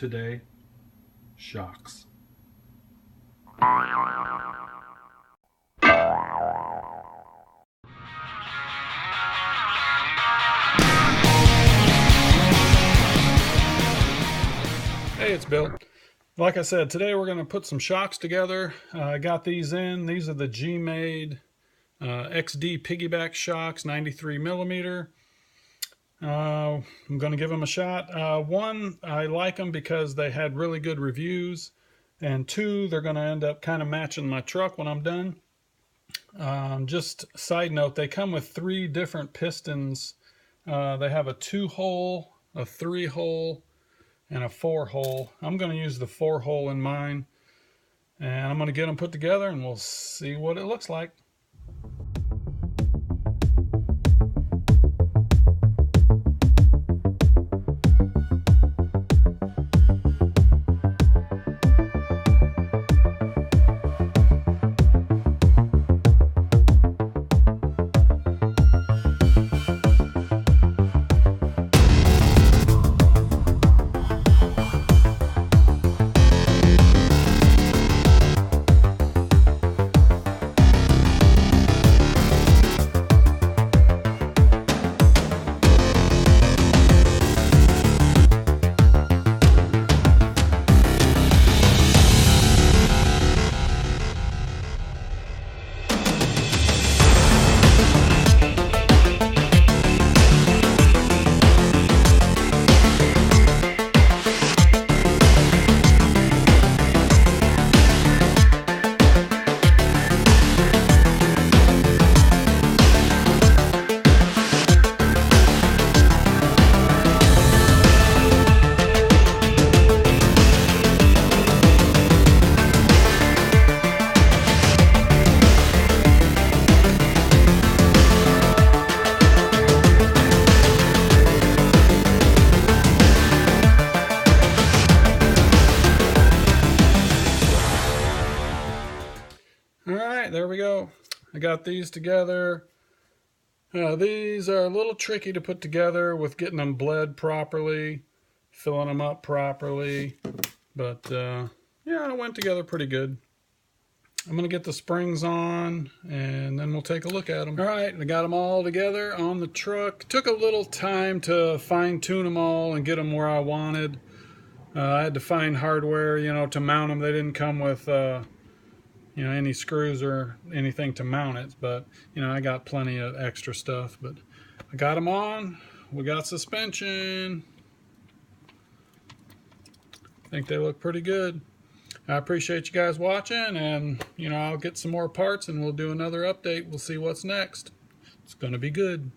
today, shocks. Hey, it's Bill. Like I said, today we're going to put some shocks together. I got these in. These are the Gmade XD Piggyback shocks, 93 millimeter. I'm going to give them a shot. One, I like them because they had really good reviews. And two, they're going to end up kind of matching my truck when I'm done. Just side note, they come with 3 different pistons. They have a 2-hole, a 3-hole, and a 4-hole. I'm going to use the 4-hole in mine, and I'm going to get them put together and we'll see what it looks like. Alright, there we go. I got these together. These are a little tricky to put together with getting them bled properly, filling them up properly, but yeah, it went together pretty good. I'm going to get the springs on and then we'll take a look at them. Alright, I got them all together on the truck. Took a little time to fine-tune them all and get them where I wanted. I had to find hardware, to mount them. They didn't come with any screws or anything to mount it, but I got plenty of extra stuff. But I got them on. We got suspension. I think they look pretty good. I appreciate you guys watching, and I'll get some more parts and we'll do another update. We'll see what's next. It's gonna be good.